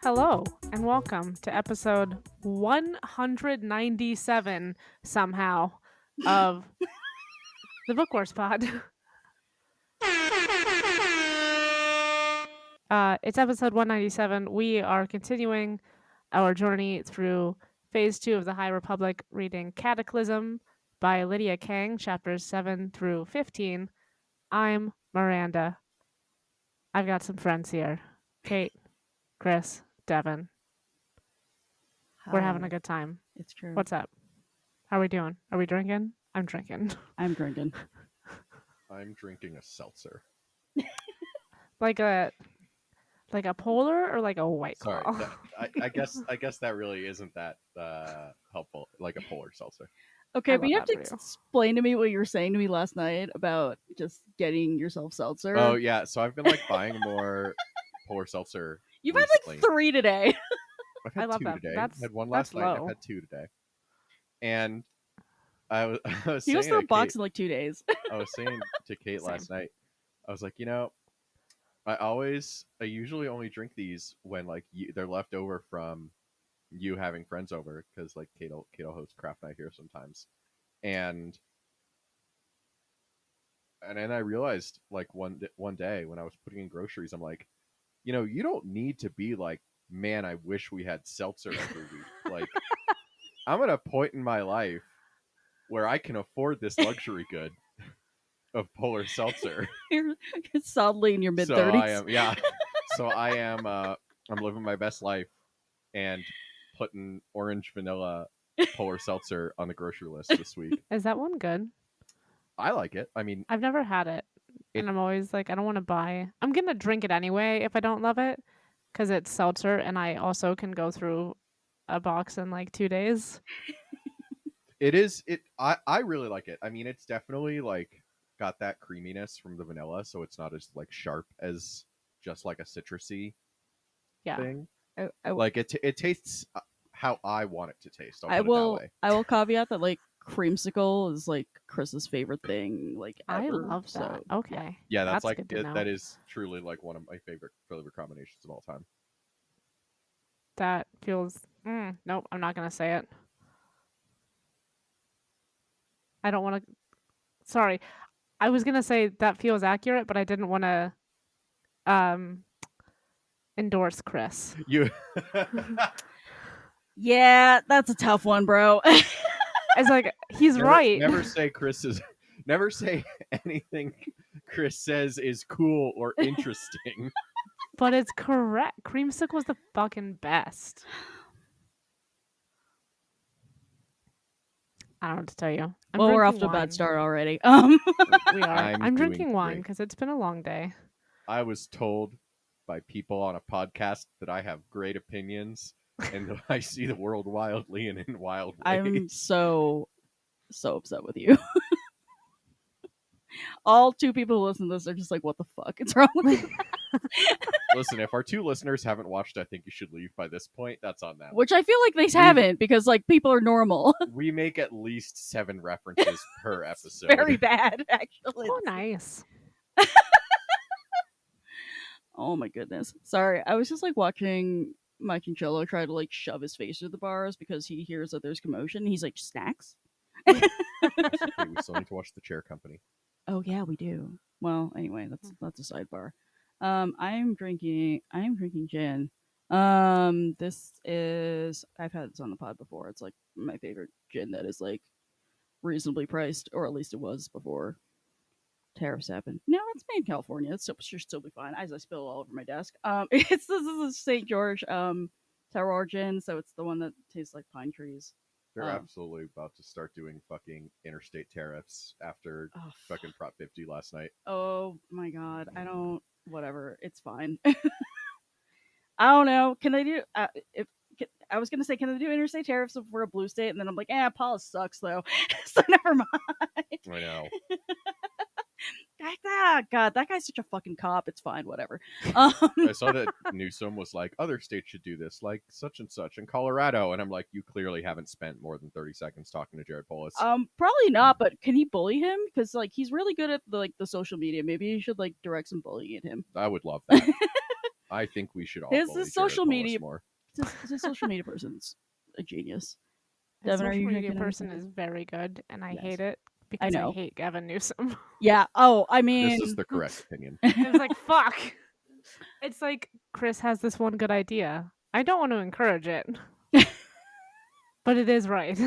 Hello, and welcome to episode 197, somehow, of the Book Wars Pod. It's episode 197. We are continuing our journey through phase 2 of the High Republic, reading Cataclysm by Lydia Kang, chapters 7 through 15. I'm Miranda. I've got some friends here. Kate, Chris, Devin. We're having a good time. It's true. What's up? How are we doing? Are we drinking? I'm drinking. I'm drinking. I'm drinking a seltzer. Like a polar or like a white Sorry, claw? I guess that really isn't that helpful. Like a polar seltzer. Okay, I but you love have to that for you. explain to me what you were saying to me last night about just getting yourself seltzer. Oh yeah, so I've been like buying more polar seltzer. You've had recently. like 3 today. I've had I love 2 that. today. That's- I had one that's last night. low. I've had 2 today, and I was He goes saying through a to box Kate, in like 2 days. I was saying to Kate Same. last night. I was like, I usually only drink these when like they're left over from you having friends over, because like Kate'll host craft night here sometimes, and then I realized like one day when I was putting in groceries, I'm like, you don't need to be like, man, I wish we had seltzer every week. Like, I'm at a point in my life where I can afford this luxury good of polar seltzer. You're solidly in your mid 30s. So I am, yeah. So I am. I'm living my best life and putting orange vanilla polar seltzer on the grocery list this week. Is that one good? I like it. I mean, I've never had it. And I'm always like, I don't want to buy. I'm going to drink it anyway if I don't love it because it's seltzer and I also can go through a box in like 2 days. it is. I really like it. I mean, it's definitely like got that creaminess from the vanilla, so it's not as like sharp as just like a citrusy Yeah. thing. I Like it tastes how I want it to taste. I'll put I it will. that way. I will caveat that like creamsicle is like Chris's favorite thing. Like I ever, love that. so, Okay. Yeah, that's like good to know. that is truly like one of my favorite flavor combinations of all time. That feels. Nope, I'm not going to say it. I don't want to. Sorry. I was going to say that feels accurate, but I didn't want to endorse Chris. You Yeah, that's a tough one, bro. It's like, he's never, right. Never say never say anything Chris says is cool or interesting. But it's correct. Creamsicle was the fucking best. I don't know what to tell you. Well, we're off to drinking a bad wine. start already. We are. I'm I'm doing drinking wine great. because it's been a long day. I was told by people on a podcast that I have great opinions and that I see the world wildly and in wild ways. I'm so upset with you. All 2 people who listen to this are just like, what the fuck is wrong with you? Listen, if our 2 listeners haven't watched I Think You Should Leave by this point, that's on them. Which I feel like they haven't, because like people are normal. We make at least 7 references per episode. Very bad, actually. Oh, nice. Oh my goodness. Sorry, I was just like watching my chinchilla try to like shove his face through the bars because he hears that there's commotion. He's like, snacks? Hey, we still need to watch The Chair Company. Oh yeah, we do. Well, anyway, that's a sidebar. I'm drinking gin. This is, I've had this on the pod before. It's like my favorite gin that is like reasonably priced, or at least it was before tariffs happened. No, it's made in California. It should still be fine. As I spill all over my desk. This is St. George terroir gin, so it's the one that tastes like pine trees. They're absolutely about to start doing fucking interstate tariffs after fucking Prop 50 last night. Oh my god, I don't. Whatever, it's fine. I don't know. Can they do? I was gonna say, can they do interstate tariffs if we're a blue state? And then I'm like, Paula sucks though, so never mind. I know. God, that guy's such a fucking cop. It's fine, whatever. I saw that Newsom was like, other states should do this, like such and such in Colorado, and I'm like, you clearly haven't spent more than 30 seconds talking to Jared Polis. Probably not. But can he bully him? Because like he's really good at the social media. Maybe you should like direct some bullying at him. I would love that. I think we should all His bully social Jared Polis media- more. His social media person's a genius. His Devin, are social you media drinking person anything? is very good, and I Yes. hate it because I know. hate Gavin Newsom. Yeah. Oh, I mean, This is the correct opinion. It was like, fuck. It's like Chris has this one good idea. I don't want to encourage it, but it is right.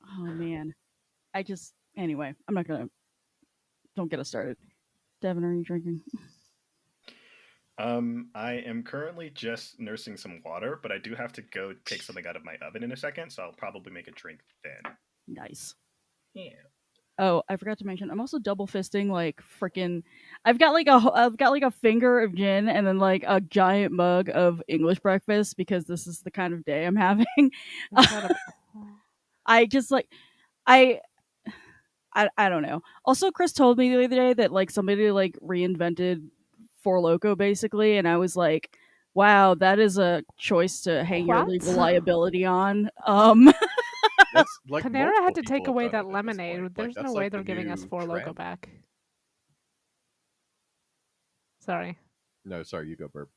oh man, anyway. I'm not gonna. Don't get us started. Devin, are you drinking? I am currently just nursing some water, but I do have to go take something out of my oven in a second, so I'll probably make a drink then. Nice. Yeah. Oh, I forgot to mention. I'm also double fisting like freaking. I've got like a finger of gin and then like a giant mug of English breakfast because this is the kind of day I'm having. Incredible. I just like I don't know. Also, Chris told me the other day that like somebody like reinvented Four Loko basically, and I was like, wow, that is a choice to hang your What? legal liability on. That's like Panera multiple had to people take have away done that it at this lemonade. point. Like, There's that's no like way the they're giving us new Four Loko trend. back. Sorry. No, sorry, you go, Burp.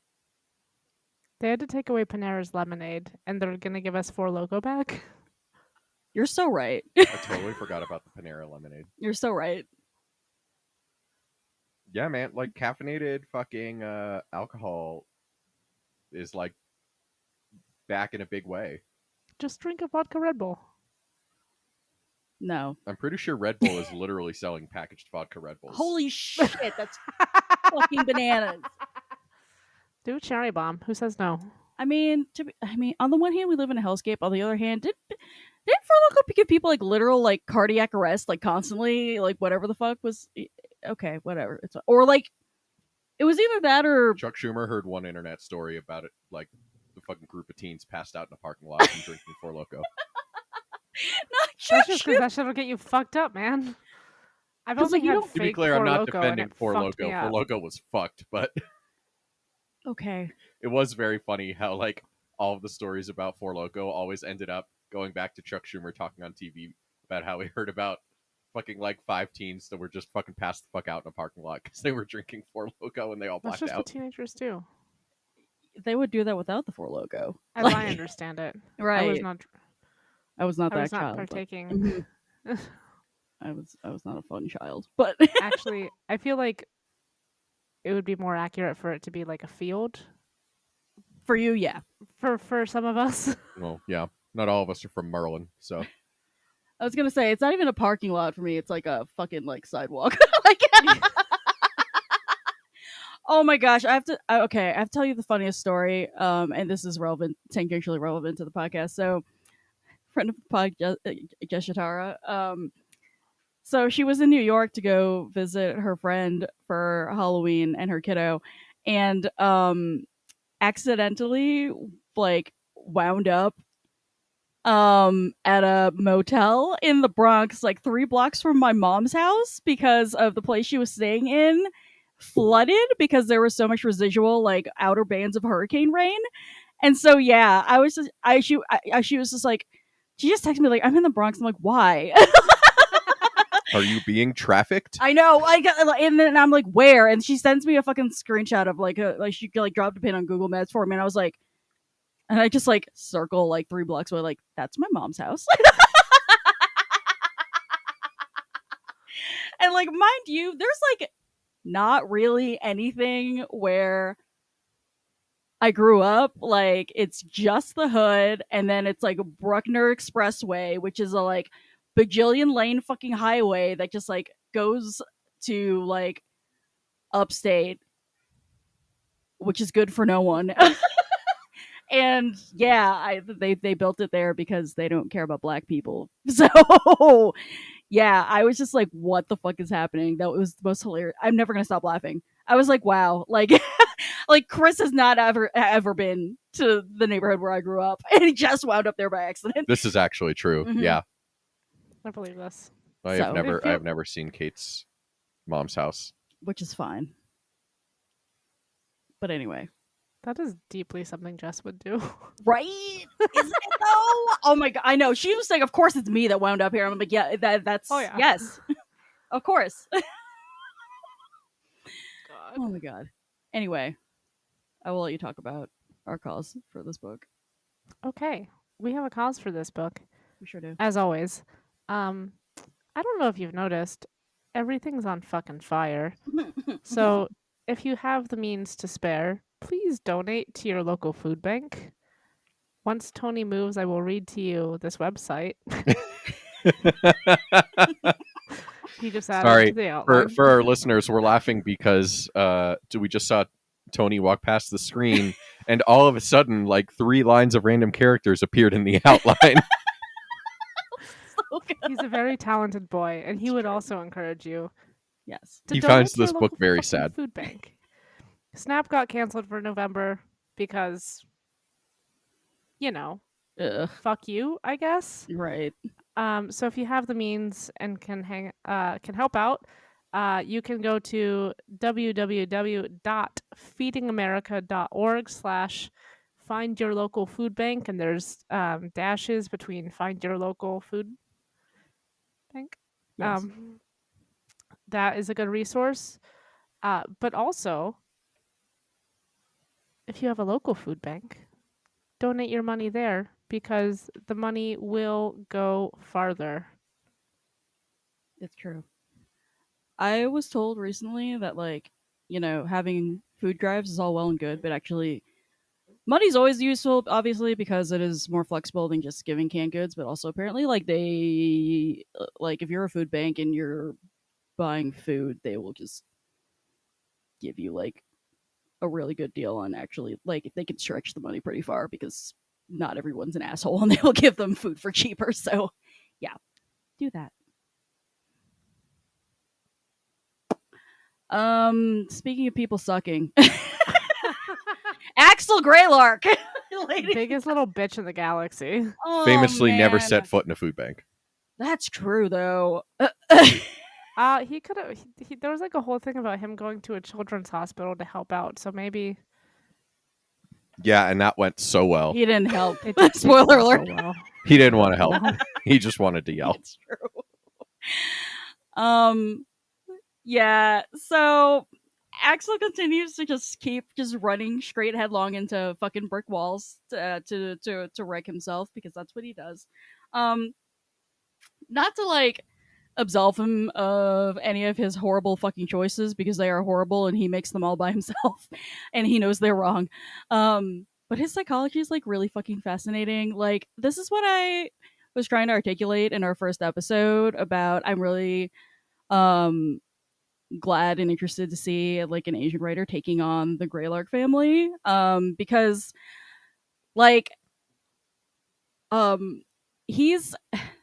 They had to take away Panera's lemonade, and they're gonna give us Four Loko back. You're so right. I totally forgot about the Panera lemonade. You're so right. Yeah, man, like caffeinated fucking alcohol is like back in a big way. Just drink a vodka Red Bull. No. I'm pretty sure Red Bull is literally selling packaged vodka Red Bulls. Holy shit, that's fucking bananas. Do a cherry bomb. Who says no? I mean, on the one hand, we live in a hellscape. On the other hand, did Four Loko give people like literal like cardiac arrest like constantly, like whatever the fuck was? Okay, whatever. It's or like it was either that or Chuck Schumer heard one internet story about it, like the fucking group of teens passed out in a parking lot and drinking Four Loko. not That's Chuck just because Schumer. that shit'll get you fucked up, man. I've 'Cause, only like, you had don't- To be fake clear, I'm Four not Loko, defending and it Four fucked Loko. me up. Four Loko was fucked, but Okay. it was very funny how like all of the stories about Four Loko always ended up going back to Chuck Schumer talking on TV about how he heard about fucking like 5 teens that were just fucking passed the fuck out in a parking lot because they were drinking Four Loko and they all That's blacked just out. what teenagers do, They would do that without the Four Loko. as Like- I understand it. Right. I was not. I was not I that was not child. but- partaking. I was not a fun child, but Actually, I feel like it would be more accurate for it to be like a field for you, yeah. for some of us. Well, yeah, not all of us are from Merlin, so I was gonna say it's not even a parking lot for me. It's like a fucking like sidewalk. Like, oh my gosh, I have to tell you the funniest story. And this is relevant, tangentially relevant to the podcast. So, friend of the pod, Jeshitara. So she was in New York to go visit her friend for Halloween and her kiddo, and accidentally like wound up at a motel in the Bronx, like 3 blocks from my mom's house, because of the place she was staying in flooded because there was so much residual like outer bands of hurricane rain. And so yeah, she was just like, she just texted me like, I'm in the Bronx. I'm like, why? are you being trafficked? I know. And then I'm like, where? And she sends me a fucking screenshot of like she like dropped a pin on Google Maps for me, and I was like, and I just like circle like 3 blocks away, like that's my mom's house. And like, mind you, there's like not really anything where I grew up. Like, it's just the hood, and then it's like Bruckner Expressway, which is a like bajillion lane fucking highway that just like goes to like upstate, which is good for no one. And yeah, they built it there because they don't care about black people. So yeah, I was just like, what the fuck is happening? That was the most hilarious. I'm never gonna stop laughing. I was like, wow, like like Chris has not ever been to the neighborhood where I grew up, and he just wound up there by accident. This is actually true. Mhm. Yeah, I believe this. I So- have never If you- I've never seen Kate's mom's house. which is fine. But anyway. That is deeply something Jess would do. Right? Isn't it though? Oh my god, I know. She was like, of course it's me that wound up here. I'm like, yeah, that's Oh, yeah. yes. Of course. God. Oh my god. Anyway, I will let you talk about our cause for this book. Okay, we have a cause for this book, We sure do. as always. I don't know if you've noticed, everything's on fucking fire. So if you have the means to spare, please donate to your local food bank. Once Tony moves, I will read to you this website. He just added Sorry, to the outline. for our listeners, we're laughing because we just saw Tony walk past the screen, and all of a sudden, like 3 lines of random characters appeared in the outline. So good. He's a very talented boy, and he It's would true. also encourage you Yes. to He donate finds to your this book local very fucking sad. Food bank. Snap got canceled for November because, Ugh. fuck you, I guess. Right. So if you have the means and can help out, you can go to www.feedingamerica.org/find your local food bank, and there's dashes between find your local food bank. Yes. That is a good resource. But also, if you have a local food bank, donate your money there because the money will go farther. It's true. I was told recently that, like, having food drives is all well and good, but actually, money's always useful, obviously, because it is more flexible than just giving canned goods. But also, apparently, like, if you're a food bank and you're buying food, they will just give you, like, a really good deal on actually, like, they can stretch the money pretty far because not everyone's an asshole and they will give them food for cheaper. So, yeah, do that. Speaking of people sucking, Axel Greylark, Biggest little bitch in the galaxy. Oh, Famously never man. set foot in a food bank. That's true, though. He could have. There was like a whole thing about him going to a children's hospital to help out. So maybe Yeah, and that went so well. He didn't help. it did Spoiler not alert. go well. He didn't want to help. No. He just wanted to yell. It's true. Yeah. So Axel continues to just keep just running straight headlong into fucking brick walls to wreck himself because that's what he does. Not to like absolve him of any of his horrible fucking choices because they are horrible and he makes them all by himself and he knows they're wrong. But his psychology is like really fucking fascinating. Like, this is what I was trying to articulate in our first episode about I'm really glad and interested to see like an Asian writer taking on the Greylark family. Because like he's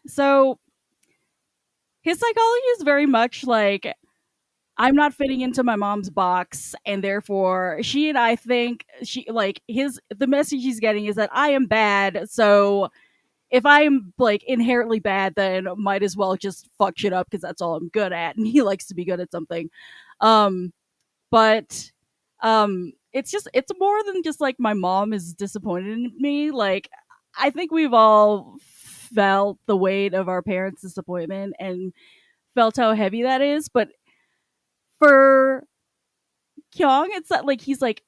so his psychology is very much like I'm not fitting into my mom's box, and therefore she and I think the message he's getting is that I am bad, so if I'm like inherently bad, then might as well just fuck shit up because that's all I'm good at, and he likes to be good at something. But it's more than just like my mom is disappointed in me. Like, I think we've all felt the weight of our parents' disappointment and felt how heavy that is, but for Kyung, it's that like he's like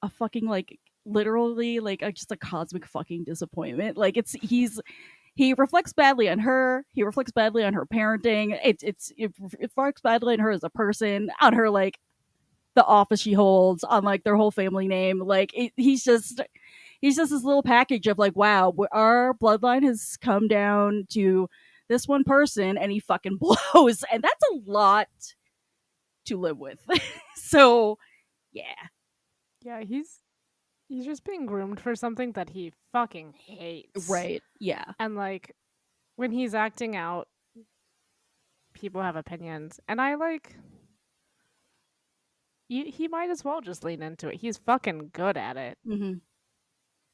a fucking like literally like just a cosmic fucking disappointment. Like he reflects badly on her. He reflects badly on her parenting. It reflects badly on her as a person, on her like the office she holds, on like their whole family name. Like he's just this little package of like, wow, our bloodline has come down to this one person, and he fucking blows, and that's a lot to live with. So, yeah. Yeah, he's just being groomed for something that he fucking hates. Right. Yeah. And like when he's acting out, people have opinions, and I like. He might as well just lean into it. He's fucking good at it. Mm-hmm.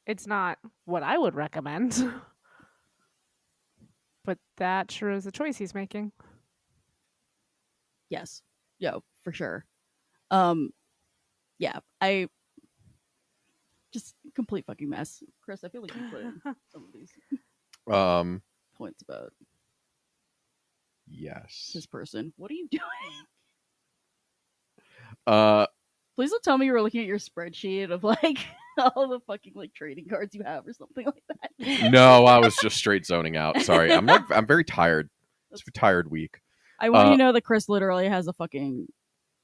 It's not what I would recommend, but that sure is a choice he's making. Yes. Yo, for sure. Yeah, I just complete fucking mess. Chris, I feel like you put in some of these points about Yes. this person. What are you doing? Uh, Please don't tell me you were looking at your spreadsheet of like all the fucking like trading cards you have or something like that. no, I was just straight zoning out. Sorry, I'm very tired. It's a tired week. I want you to know that Chris literally has a fucking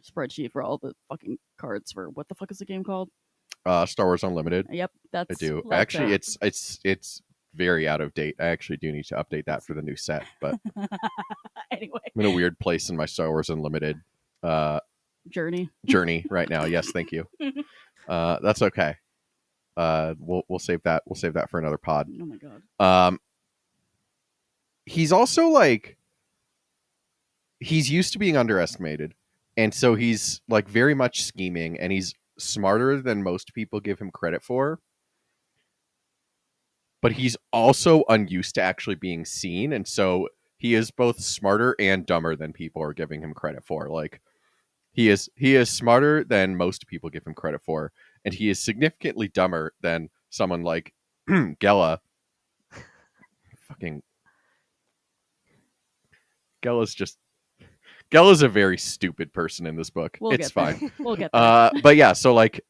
spreadsheet for all the fucking cards for what the fuck is the game called? Star Wars Unlimited. Yep, that's I do. that's Actually, it. it's very out of date. I actually do need to update that for the new set, but Anyway, I'm in a weird place in my Star Wars Unlimited journey. journey right now. Yes, thank you. That's okay. We'll save that. We'll save that for another pod. Oh my god. He's also like he's used to being underestimated, and so he's like very much scheming, and he's smarter than most people give him credit for. But he's also unused to actually being seen, and so he is both smarter and dumber than people are giving him credit for. Like he is smarter than most people give him credit for, and he is significantly dumber than someone like Gela. Fucking Gela's a very stupid person in this book. We'll It's get there. fine. We'll get there. But yeah, so like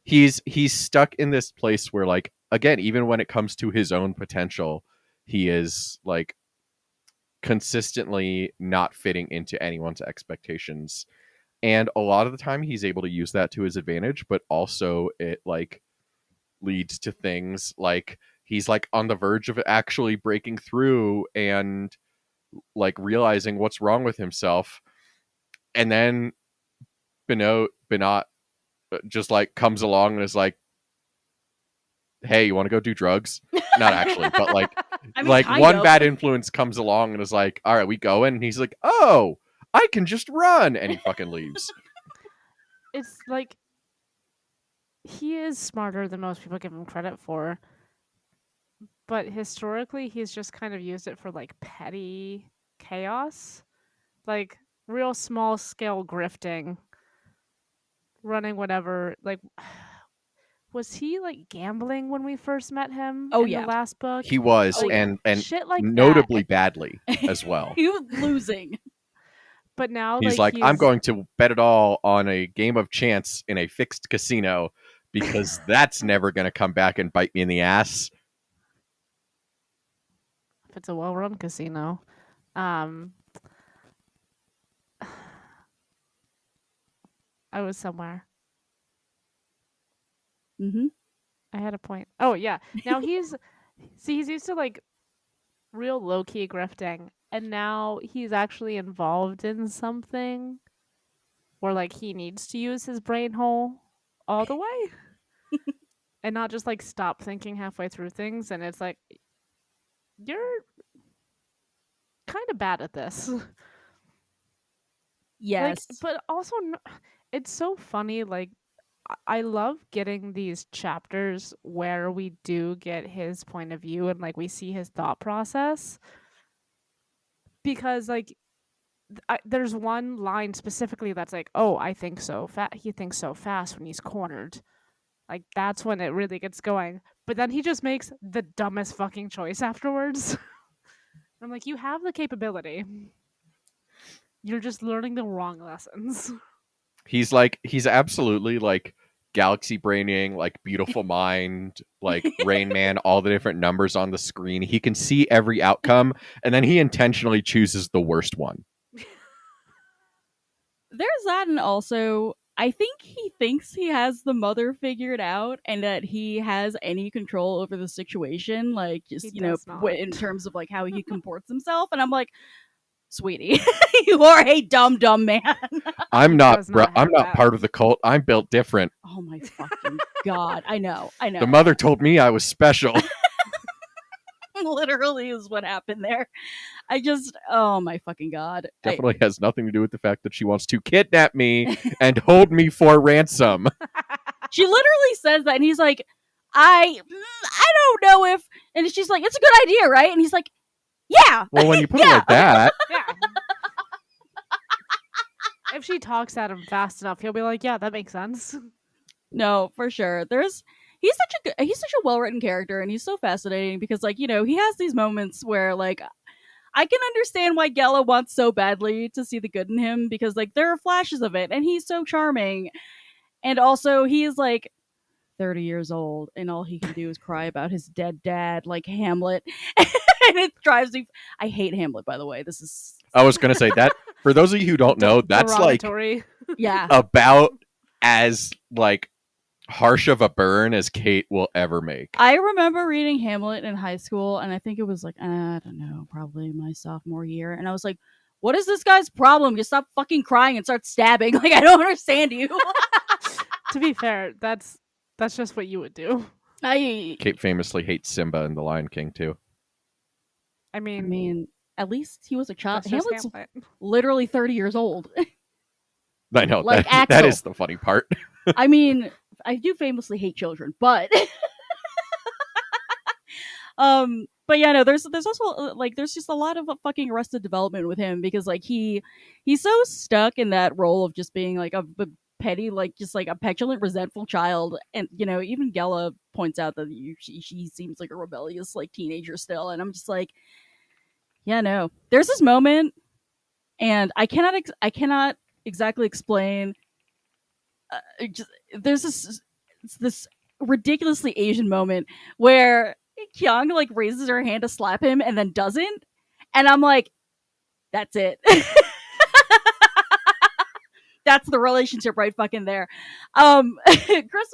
he's stuck in this place where like again, even when it comes to his own potential, he is like consistently not fitting into anyone's expectations. And a lot of the time he's able to use that to his advantage, but also it like leads to things like he's like on the verge of actually breaking through and like realizing what's wrong with himself. And then Benoit just like comes along and is like, hey, you want to go do drugs? Not actually, but like I mean, like kind one of. bad influence comes along and is like, all right, we going. And he's like, oh, I can just run. And he fucking leaves. It's like he is smarter than most people give him credit for. But historically, he's just kind of used it for like petty chaos, like real small scale grifting, running whatever. Like, was he like gambling when we first met him? Oh, in yeah. the last book. He was, Oh, yeah. and shit like notably that. badly as well. He was losing. But now He's like, I'm going to bet it all on a game of chance in a fixed casino because that's never going to come back and bite me in the ass. If it's a well-run casino. I was somewhere. Mm-hmm. I had a point. Oh yeah. Now he's used to like real low key grifting, and now he's actually involved in something where like he needs to use his brain hole all the way. And not just like stop thinking halfway through things, and it's like you're kind of bad at this. Yes. Like, but also it's so funny, like I love getting these chapters where we do get his point of view and like we see his thought process, because like there's one line specifically that's like, oh, I think so he thinks so fast when he's cornered. Like that's when it really gets going, but then he just makes the dumbest fucking choice afterwards. I'm like, you have the capability, you're just learning the wrong lessons. He's absolutely like galaxy braining, like beautiful mind, like Rain Man, all the different numbers on the screen. He can see every outcome, and then he intentionally chooses the worst one. There's that, and also I think he thinks he has the mother figured out and that he has any control over the situation, like just He does not. in terms of like how he comports himself. And I'm like, sweetie, you are a dumb man. I'm not, does not I'm have not that. part of the cult. I'm built different. Oh my fucking god! I know. The mother told me I was special. Literally is what happened there. I just, oh my fucking god. Definitely has nothing to do with the fact that she wants to kidnap me and hold me for ransom. She literally says that, and he's like, I don't know if, and she's like, it's a good idea, right? And he's like, yeah. Well, when you put it like that, Yeah. If she talks at him fast enough, he'll be like, "Yeah, that makes sense." No, for sure. He's such a well written character, and he's so fascinating because like he has these moments where like I can understand why Gela wants so badly to see the good in him because like there are flashes of it, and he's so charming, and also he is like 30 years old, and all he can do is cry about his dead dad, like Hamlet, and it drives me. I hate Hamlet, by the way. This is I was gonna say that for those of you who don't know, that's like Derogatory. yeah. about as like harsh of a burn as Kate will ever make. I remember reading Hamlet in high school, and I think it was like, I don't know, probably my sophomore year. And I was like, what is this guy's problem? Just stop fucking crying and start stabbing. Like, I don't understand you. To be fair, that's just what you would do. Kate famously hates Simba in The Lion King too. I I mean, mean, at least he was a child. that's just Hamlet's Hamlet. literally 30 years old. I know Like that Axel. is the funny part. I mean, I do famously hate children, but but yeah, no, there's also like there's just a lot of fucking Arrested Development with him because like he's so stuck in that role of just being like a petty, like just like a petulant, resentful child, and even Gela points out that she seems like a rebellious like teenager still, and I'm just like, yeah, no, there's this moment, and I cannot exactly explain. There's this ridiculously Asian moment where Kyung like raises her hand to slap him and then doesn't, and I'm like, that's it. That's the relationship right fucking there. Chris,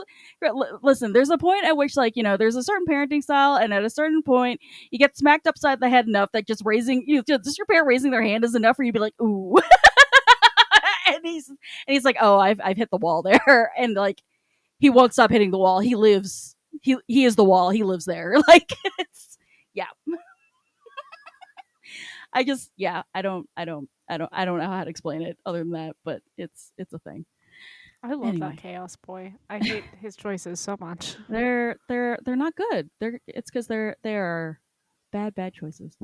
listen, there's a point at which like there's a certain parenting style, and at a certain point you get smacked upside the head enough that just your parent raising their hand is enough for you to be like, ooh. and he's like, oh, I've hit the wall there, and like he won't stop hitting the wall. He lives. He is the wall. He lives there. Like, yeah. I just, yeah. I don't know how to explain it other than that, but it's a thing. I love Anyway. that chaos boy. I hate his choices so much. They're not good. It's because they are bad choices.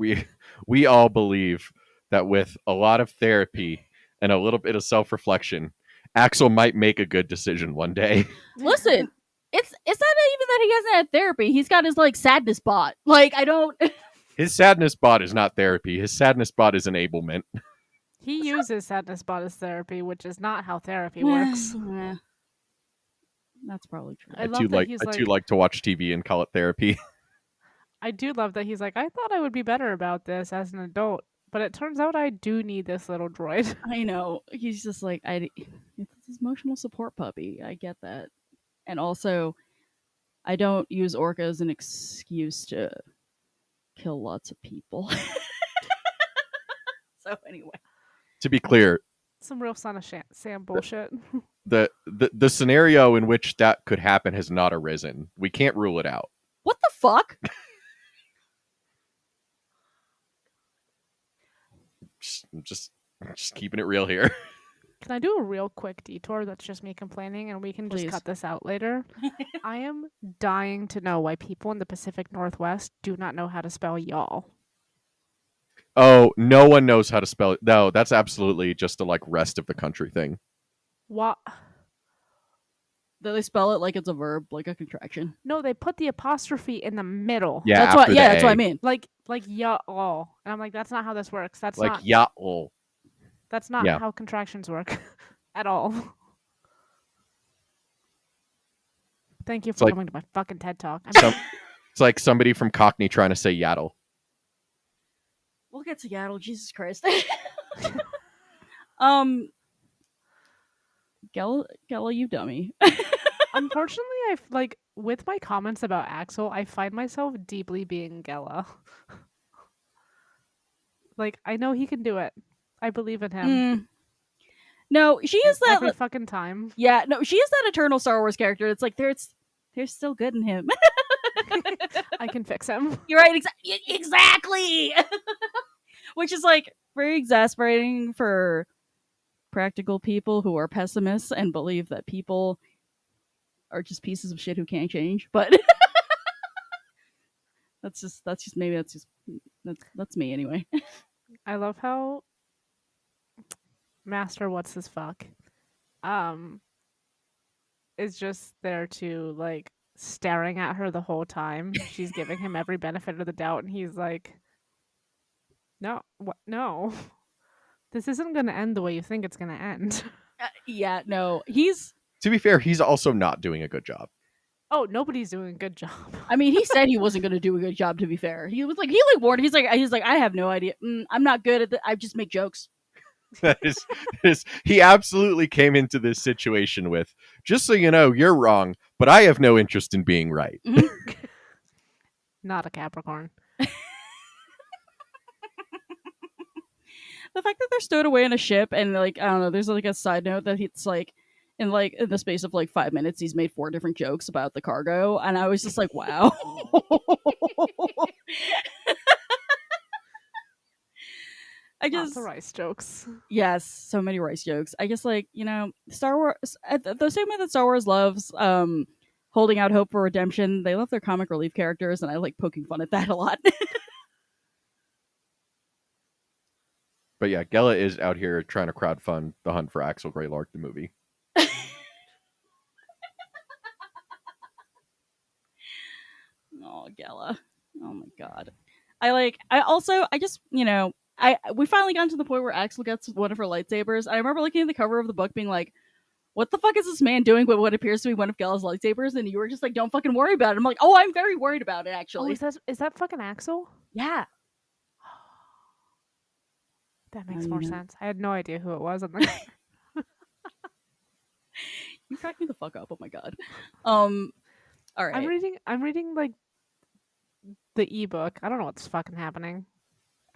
We all believe that with a lot of therapy and a little bit of self-reflection, Axel might make a good decision one day. Listen, it's not even that he hasn't had therapy. He's got his like sadness bot. Like I don't. His sadness bot is not therapy. His sadness bot is enablement. He uses sadness bot as therapy, which is not how therapy works. That's probably true. I love that he's I too like to watch TV and call it therapy. I do love that he's like, I thought I would be better about this as an adult, but it turns out I do need this little droid. I know. He's just like it's his emotional support puppy. I get that. And also I don't use Orca as an excuse to kill lots of people. So anyway. To be clear, Some real Son of Sam bullshit. the scenario in which that could happen has not arisen. We can't rule it out. What the fuck? Just keeping it real here. Can I do a real quick detour that's just me complaining and we can just Please. cut this out later? I am dying to know why people in the Pacific Northwest do not know how to spell y'all. Oh, no one knows how to spell it. No, that's absolutely just a like rest of the country thing. What? They spell it like it's a verb, like a contraction. No, they put the apostrophe in the middle. Yeah, That's what after the that's what I A. mean. Like y'all. And I'm like, that's not how this works. That's Like not y'all. that's not yeah. how contractions work at all. Thank you for like- coming to my fucking TED Talk. Some- It's like somebody from Cockney trying to say yaddle. We'll get to Seattle, Jesus Christ. Gela, you dummy. Unfortunately, like with my comments about Axel, I find myself deeply being Gela. Like I know he can do it. I believe in him. No, she is that. Every fucking time. Yeah, no, she is that eternal Star Wars character. It's like there's still good in him. I can fix him. You're right, exactly. Which is like very exasperating for practical people who are pessimists and believe that people are just pieces of shit who can't change. But that's me anyway. I love how Master what's his fuck um is just there to like staring at her the whole time. She's giving him every benefit of the doubt, and he's like, "No, what? No, this isn't gonna end the way you think it's gonna end." Yeah, no, he's. To be fair, he's also not doing a good job. Oh, nobody's doing a good job. I mean, he said he wasn't going to do a good job. To be fair, he was like, warned. He's like, I have no idea. I'm not good at it. I just make jokes. That is, he absolutely came into this situation with, just so you know, you're wrong, but I have no interest in being right. Not a Capricorn. The fact that they're stowed away in a ship and like I don't know, there's like a side note that it's like in the space of like 5 minutes he's made 4 different jokes about the cargo, and I was just like, wow. I Lots just of rice jokes. yes, so many rice jokes. I guess like Star Wars the same way that Star Wars loves holding out hope for redemption, they love their comic relief characters, and I like poking fun at that a lot. But yeah, Gela is out here trying to crowdfund The Hunt for Axel Greylark, the movie. Oh, Gela. Oh my god. I just, we finally got to the point where Axel gets one of her lightsabers. I remember looking at the cover of the book being like, what the fuck is this man doing with what appears to be one of Gela's lightsabers? And you were just like, don't fucking worry about it. I'm like, oh, I'm very worried about it, Oh, actually. is that fucking Axel? Yeah. That makes I more know. sense. I had no idea who it was. On the You cracked me the fuck up. Oh my god. All right. I'm reading like the ebook. I don't know what's fucking happening.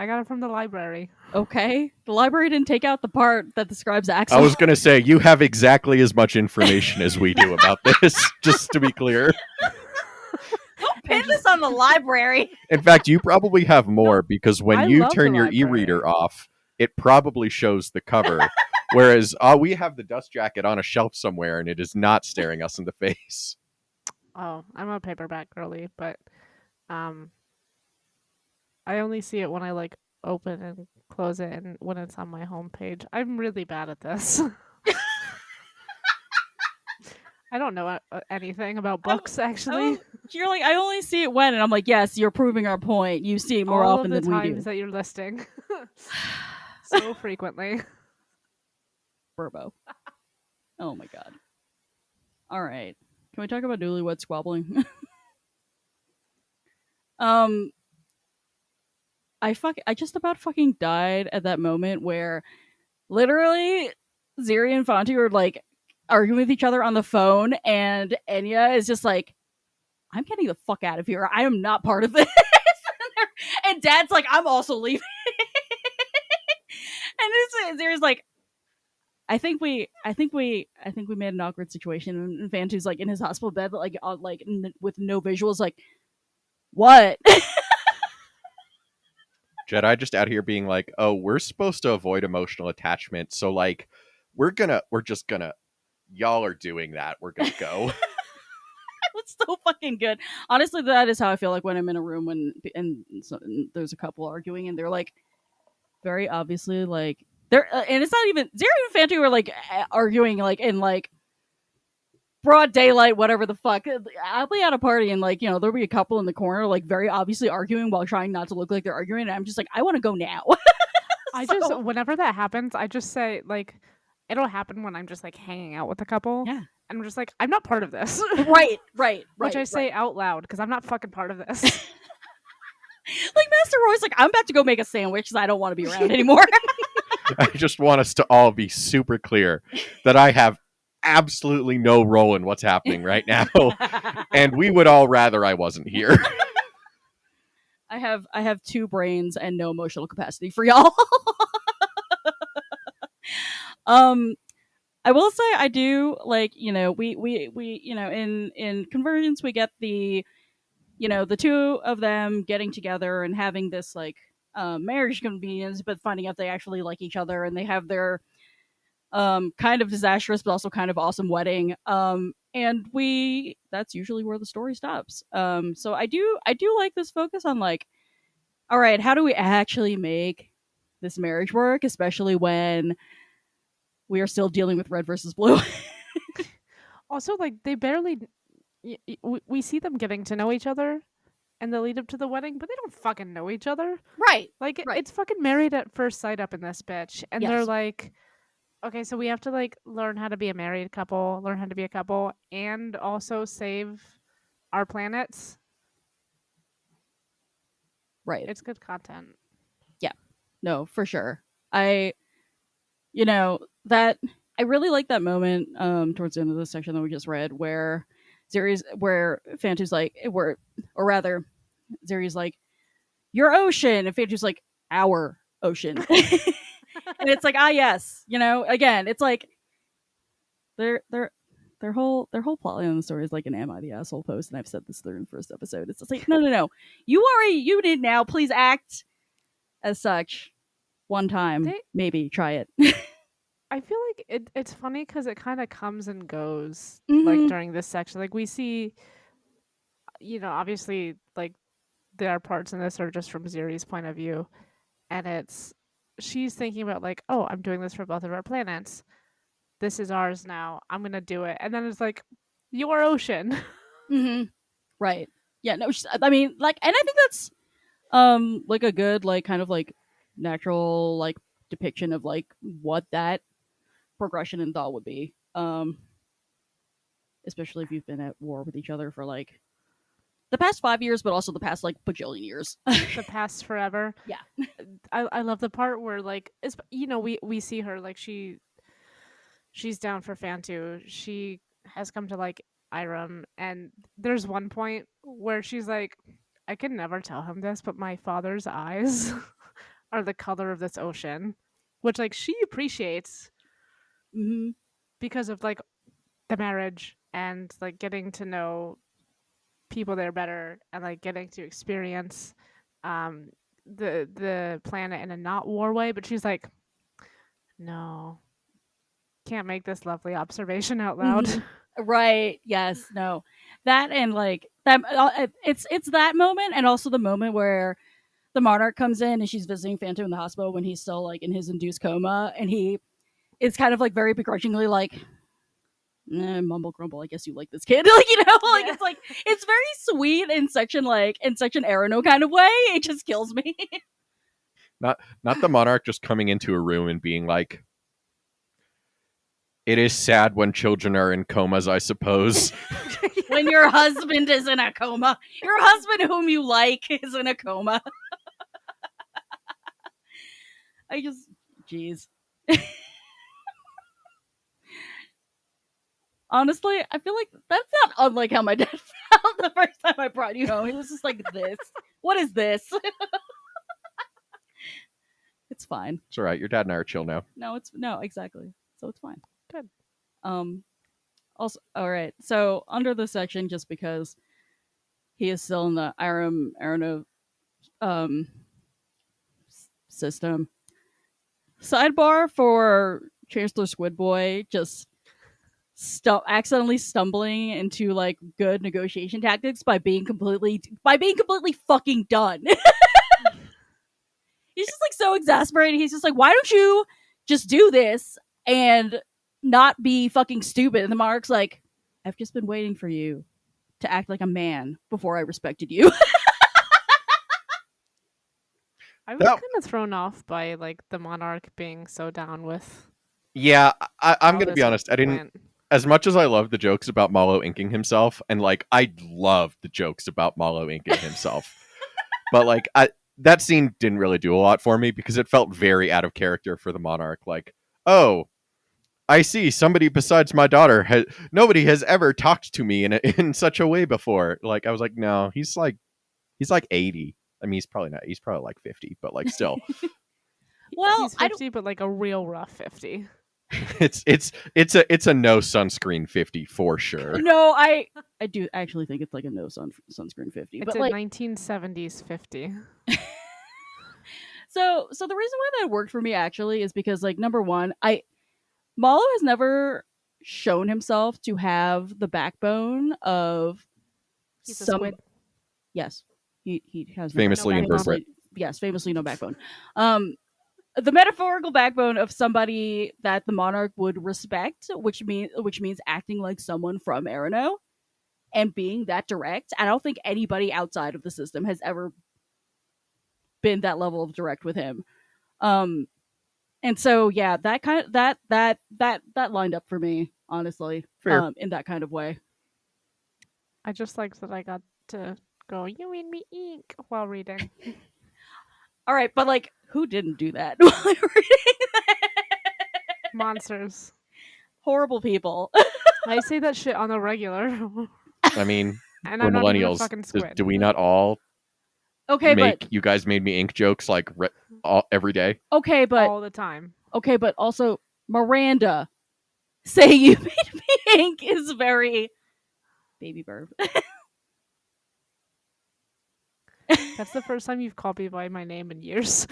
I got it from the library. Okay. The library didn't take out the part that describes Axel. I was going to say, you have exactly as much information as we do about this, just to be clear. Don't pin this on the library. In fact, you probably have more because when I you love turn the your library. e-reader off, it probably shows the cover. Whereas we have the dust jacket on a shelf somewhere and it is not staring us in the face. Oh, I'm a paperback girly, but I only see it when I like open and close it and when it's on my homepage. I'm really bad at this. I don't know anything about books, actually. You're like, I only see it when, and I'm like, yes, you're proving our point. You see it more All often of the than we do. times that you're listing. So frequently. Burbo. Oh my god. All right. Can we talk about newlywed squabbling? I just about fucking died at that moment where literally Ziri and Fonty were like arguing with each other on the phone, and Enya is just like, I'm getting the fuck out of here. I am not part of this. And Dad's like, I'm also leaving. And Ziri's like, I think we made an awkward situation. And Vantu's like in his hospital bed, like with no visuals, like, what? Jedi just out here being like, oh, we're supposed to avoid emotional attachment. So like, we're just gonna, y'all are doing that. We're gonna go. It's so fucking good. Honestly, that is how I feel like when I'm in a room and there's a couple arguing and they're like very obviously like they're and it's not even Zero and Fantu are like arguing like in like broad daylight, whatever the fuck. I'll be at a party and like there'll be a couple in the corner like very obviously arguing while trying not to look like they're arguing, and I'm just like, I want to go now. I just whenever that happens, I just say like it'll happen when I'm just like hanging out with a couple. Yeah. And I'm just like, I'm not part of this. right. Which I say out loud because I'm not fucking part of this. Like Master Roy's like, I'm about to go make a sandwich because I don't want to be around anymore. I just want us to all be super clear that I have absolutely no role in what's happening right now. And we would all rather I wasn't here. I have 2 brains and no emotional capacity for y'all. I will say I do like, we in Convergence we get the the 2 of them getting together and having this like marriage convenience, but finding out they actually like each other and they have their kind of disastrous but also kind of awesome wedding. And that's usually where the story stops. So I do like this focus on like, all right, how do we actually make this marriage work, especially when we are still dealing with red versus blue. Also, like they barely. We see them getting to know each other, and the lead up to the wedding, but they don't fucking know each other. Right. Like Right. it's fucking married at first sight up in this bitch, and they're Yes. like, okay, so we have to like learn how to be a married couple, learn how to be a couple, and also save our planets. Right. It's good content. No, for sure. I that I really like that moment towards the end of the section that we just read where Fantu's like or rather Zeri's like your ocean and Fantu's like our ocean. And it's like, yes, again, it's like their whole plotline on the story is like an "Am I the asshole?" post, and I've said this in the first episode. It's just like, no, you are a unit now. Please act as such. One time, maybe try it. I feel like it's funny because it kind of comes and goes Mhm. like during this section. Like we see, obviously, like there are parts in this are just from Zeri's point of view, and she's thinking about like, oh, I'm doing this for both of our planets. This is ours now. I'm gonna do it, and then it's like, your ocean. Mm-hmm. Right. Yeah. No. I mean, like, and I think that's like a good like kind of like natural like depiction of like what that progression in thought would be. Especially if you've been at war with each other for like the past 5 years, but also the past like bajillion years. The past forever. Yeah. I love the part where like we see her like she's down for Fantu. She has come to like Irem, and there's one point where she's like, I can never tell him this, but my father's eyes are the color of this ocean, which like she appreciates Mm-hmm. because of like the marriage and like getting to know people there better and like getting to experience the planet in a not war way. But she's like, no, can't make this lovely observation out loud. Mhm. Right. Yes. No. That and like that. It's that moment, and also the moment where the monarch comes in and she's visiting Phantom in the hospital when he's still like in his induced coma, and he is kind of like very begrudgingly like, mumble grumble. I guess you like this kid, like like Yeah. it's very sweet in section Arano kind of way. It just kills me. Not the monarch just coming into a room and being like, it is sad when children are in comas, I suppose. When your husband is in a coma, your husband whom you like is in a coma. Jeez. Honestly, I feel like that's not unlike how my dad felt the first time I brought you home. He was just like, this. What is this? It's fine. It's all right. Your dad and I are chill now. No, exactly. So it's fine. Good. Also, all right. So under this section, just because he is still in the Arano system. Sidebar for Chancellor Squidboy just accidentally stumbling into like good negotiation tactics by being completely fucking done. He's just like so exasperated. He's just like, why don't you just do this and not be fucking stupid? And the monarch's like, I've just been waiting for you to act like a man before I respected you. I was kind of thrown off by like the monarch being so down with. Yeah, I'm all going to this be honest. I didn't. plan. As much as I love the jokes about Malo inking himself, and like I love the jokes about Malo inking himself, but like that scene didn't really do a lot for me because it felt very out of character for the monarch. Like, oh, I see somebody besides my daughter nobody has ever talked to me in such a way before. Like I was like, no, he's like 80. I mean, he's probably not. He's probably like 50, but like still, Well, He's 50, but like a real rough 50. it's a no sunscreen 50 for sure. No, I do actually think it's like a no sunscreen 50. It's But a like 1970s 50. so the reason why that worked for me actually is because like number one, Malo has never shown himself to have the backbone of He's a some squid. Yes. He has Famously no invertebrate. Yes, famously no backbone. the metaphorical backbone of somebody that the monarch would respect, which means acting like someone from Arano and being that direct. I don't think anybody outside of the system has ever been that level of direct with him. And so yeah, that kind of that lined up for me, honestly. Fair. In that kind of way. I just liked that I got to go, you and me ink, while reading. All right, but like, who didn't do that while reading that? Monsters. Horrible people. I say that shit on the regular. I mean, And we're I'm not even a millennials. fucking Do, squid. do we not all Okay, make you guys made me ink jokes like every day? but all the time. okay, but also Miranda say you made me ink is very baby verb. That's the first time you've called me by my name in years.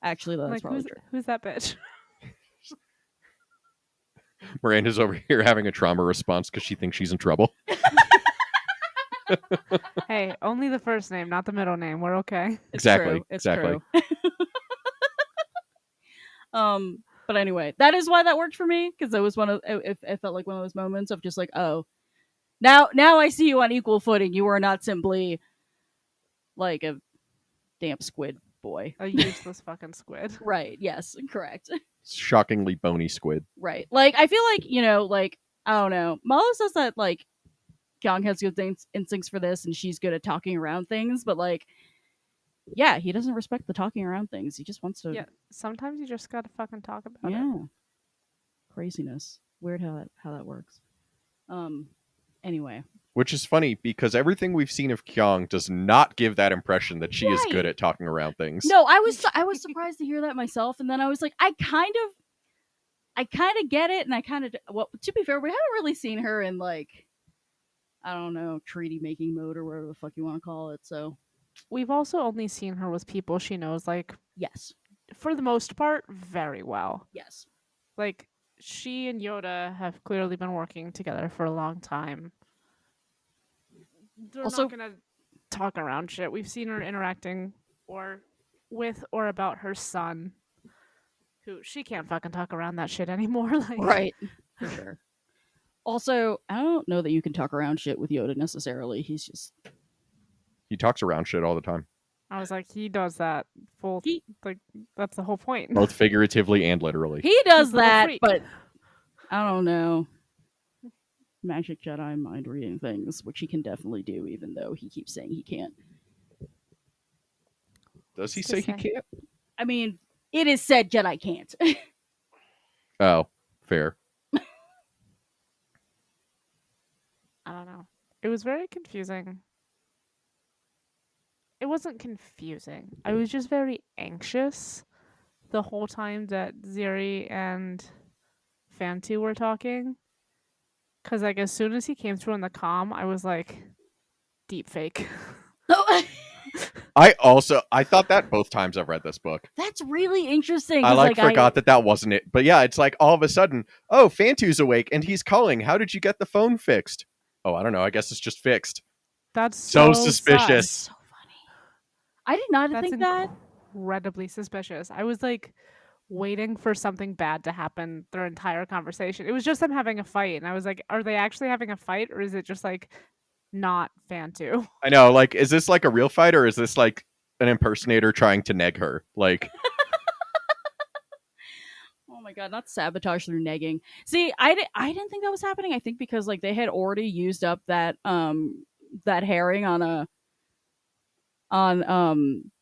Actually, that's Like, probably true. who's that bitch? Miranda's over here having a trauma response because she thinks she's in trouble. Hey, only the first name, not the middle name. We're okay. It's Exactly, true. It's exactly. true. But anyway, that is why that worked for me, because it was it felt like one of those moments of just like, oh, now I see you on equal footing. You are not simply like a damp squid boy. A useless fucking squid. Right. Yes. Correct. Shockingly bony squid. Right. Like, I feel like, like, I don't know. Malo says that, like, Kyung has good instincts for this and she's good at talking around things, but, like, yeah, he doesn't respect the talking around things. He just wants to. Yeah, sometimes you just gotta fucking talk about it. Yeah. Craziness. Weird how that works. Anyway. Which is funny because everything we've seen of Kyung does not give that impression that she is good Right. at talking around things. No, I was surprised to hear that myself, and then I was like, I kind of get it, and I kind of, well, to be fair, we haven't really seen her in, like, I don't know, treaty making mode or whatever the fuck you want to call it. So We've also only seen her with people she knows, like, yes, for the most part, very well. yes, Like, she and Yoda have clearly been working together for a long time. They're Also- not gonna talk around shit. We've seen her interacting with or about her son, who she can't fucking talk around that shit anymore. Like, right, for sure. Also, I don't know that you can talk around shit with Yoda necessarily. He's just He talks around shit all the time, I was like, he does that full. He- Like, that's the whole point. both figuratively and literally. he does He's a little that, freak. but I don't know. Magic Jedi mind reading things, which he can definitely do, even though he keeps saying he can't. Does he Just say he saying. can't? I mean, it is said Jedi can't. Oh, fair. I don't know. It was very confusing. It wasn't confusing. I was just very anxious the whole time that Ziri and Fantu were talking. Because, like, as soon as he came through in the comm, I was like, deep fake. I thought that both times I've read this book. That's really interesting. I 'cause, forgot that wasn't it. But yeah, it's like all of a sudden, oh, Fantu's awake and he's calling. How did you get the phone fixed? Oh, I don't know. I guess it's just fixed. That's So so suspicious. sus. So funny. I did not That's think that. incredibly suspicious. I was like waiting for something bad to happen their entire conversation. It was just them having a fight, and I was like, are they actually having a fight, or is it just like not Fantu? I know. Like, is this like a real fight or is this like an impersonator trying to neg her? Like, Oh my god, not sabotage through negging. See, I didn't think that was happening. I think because like they had already used up that herring on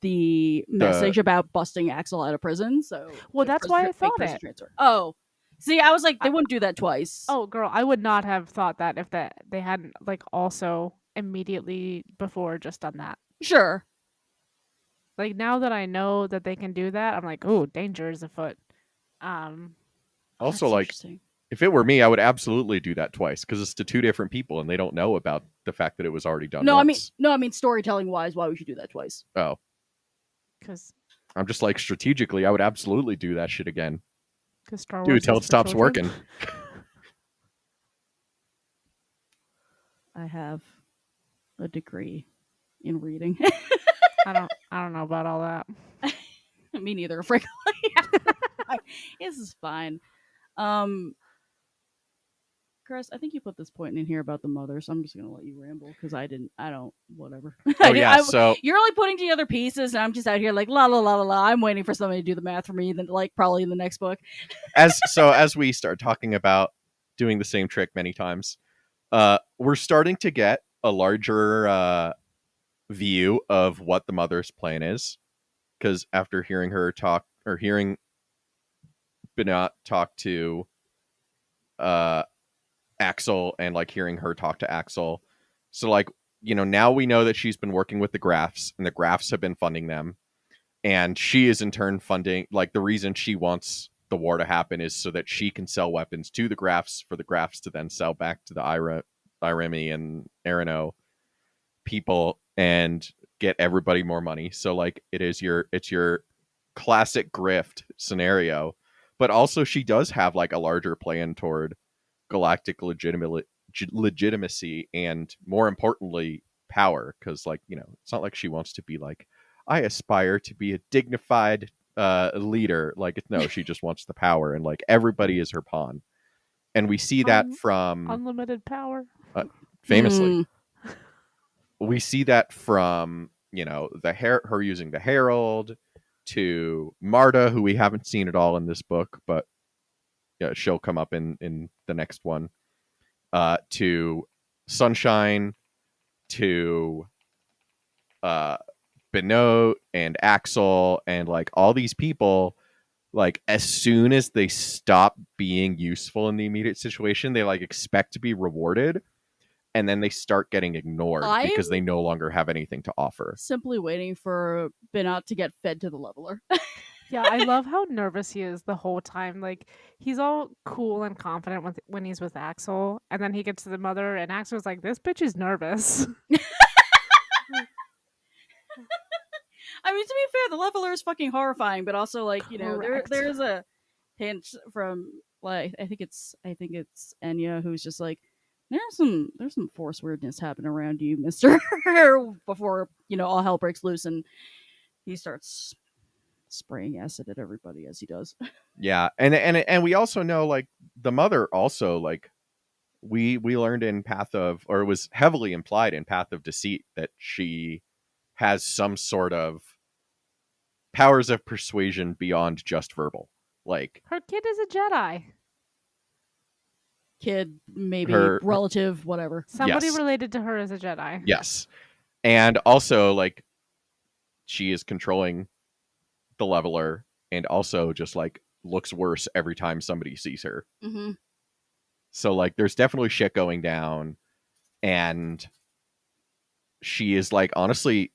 the message about busting Axel out of prison. So Well, the that's why I fake thought prison it. transfer. Oh, see, I was like, they wouldn't do that twice. Oh, girl, I would not have thought that if they hadn't like also immediately before just done that. sure. Like now that I know that they can do that, I'm like, oh, danger is afoot. also, That's like, interesting. if it were me, I would absolutely do that twice because it's to two different people and they don't know about the fact that it was already done No, once. I mean storytelling wise, why would you do that twice? Oh, because I'm just like strategically, I would absolutely do that shit again. Star Wars Dude, till is it for stops children. working. I have a degree in reading. I don't know about all that. Me neither, frankly. This is fine. Chris, I think you put this point in here about the mother, so I'm just gonna let you ramble because I don't. Whatever. Oh yeah, so You're only putting together pieces, and I'm just out here like la la la la la. I'm waiting for somebody to do the math for me. Then, like, probably in the next book. as we start talking about doing the same trick many times, we're starting to get a larger view of what the mother's plan is, because after hearing her talk or hearing Benoit talk to uh Axel and like hearing her talk to Axel, so like, now we know that she's been working with the Graphs and the Graphs have been funding them, and she is in turn funding, like, the reason she wants the war to happen is so that she can sell weapons to the Graphs for the Graphs to then sell back to the Iremi and Arano people and get everybody more money. So like it's your classic grift scenario, but also she does have like a larger plan toward galactic legitimacy and, more importantly, power, because like, it's not like she wants to be like, I aspire to be a dignified leader. Like, no, she just wants the power, and like everybody is her pawn, and we see that from Unlimited power. famously. We see that from her using the Herald, to Marta, who we haven't seen at all in this book, but she'll come up in the next one, to Sunshine, to Benoit and Axel, and like all these people. Like, as soon as they stop being useful in the immediate situation, they like expect to be rewarded, and then they start getting ignored because they no longer have anything to offer. Simply waiting for Benoit to get fed to the leveler. Yeah, I love how nervous he is the whole time. Like, he's all cool and confident when he's with Axel, and then he gets to the mother, and Axel's like, "This bitch is nervous." I mean, to be fair, the leveler is fucking horrifying, but also like, Correct. there's a hint from, like, I think it's Enya who's just like, there's some force weirdness happening around you, Mister. Before all hell breaks loose and he starts spraying acid at everybody as he does. Yeah, and we also know, like, the mother also, like, we learned in Path of, or it was heavily implied in Path of Deceit, that she has some sort of powers of persuasion beyond just verbal. Like, Her kid is a Jedi. Kid, maybe Her- relative, whatever. Somebody Yes. related to her is a Jedi. yes, and also like she is controlling the leveler, and also just like looks worse every time somebody sees her. Mm-hmm. So like there's definitely shit going down, and she is like, honestly,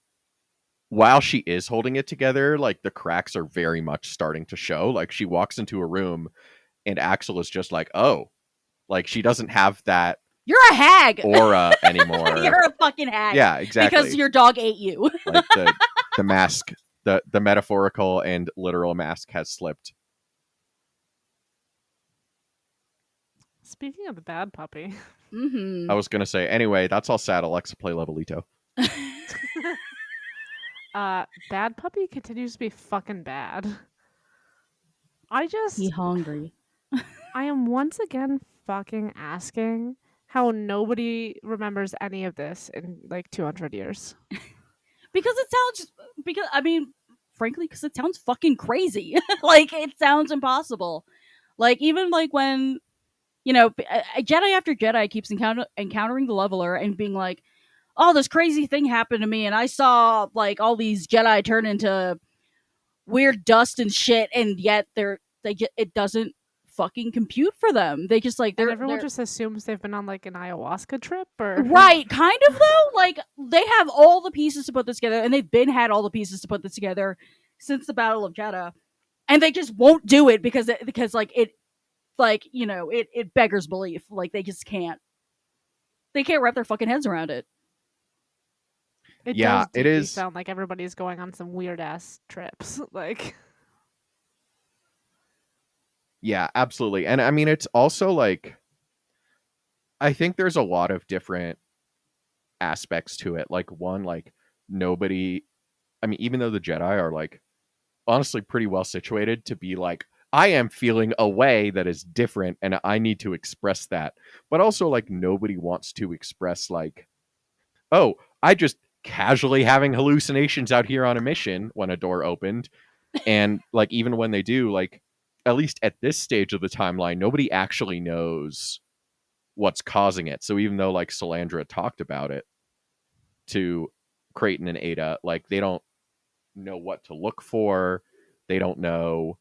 while she is holding it together, like the cracks are very much starting to show. Like, she walks into a room and Axel is just like, oh, like she doesn't have that You're a hag aura anymore. You're a fucking hag. Yeah, exactly. Because your dog ate you. Like the mask, the metaphorical and literal mask has slipped. Speaking of the bad puppy, Mm-hmm. I was gonna say, anyway, that's all sad. Alexa, play Levelito. bad puppy continues to be fucking bad. I just, He hungry. I am once again fucking asking how nobody remembers any of this in like 200 years. Because it sounds fucking crazy. Like, it sounds impossible. Like, even like when, a Jedi after Jedi keeps encountering the leveler and being like, oh, this crazy thing happened to me, and I saw like all these Jedi turn into weird dust and shit, and yet it doesn't fucking compute for them. They just like And everyone just assumes they've been on like an ayahuasca trip, or right, kind of though. Like, they have all the pieces to put this together, and they've had all the pieces to put this together since the Battle of Jeddah, and they just won't do it because it beggars belief. Like, they just can't. They can't wrap their fucking heads around it. It Yeah, does it deeply is. sound like everybody's going on some weird ass trips. Like, Yeah, absolutely. And I mean, it's also like, I think there's a lot of different aspects to it. Like one, like nobody, I mean, even though the Jedi are like honestly pretty well situated to be like, I am feeling a way that is different and I need to express that. But also like nobody wants to express like, oh, I just casually having hallucinations out here on a mission when a door opened. And like even when they do, like at least at this stage of the timeline, nobody actually knows what's causing it. So even though like Salandra talked about it to Creighton and Ada, like they don't know what to look for. They don't know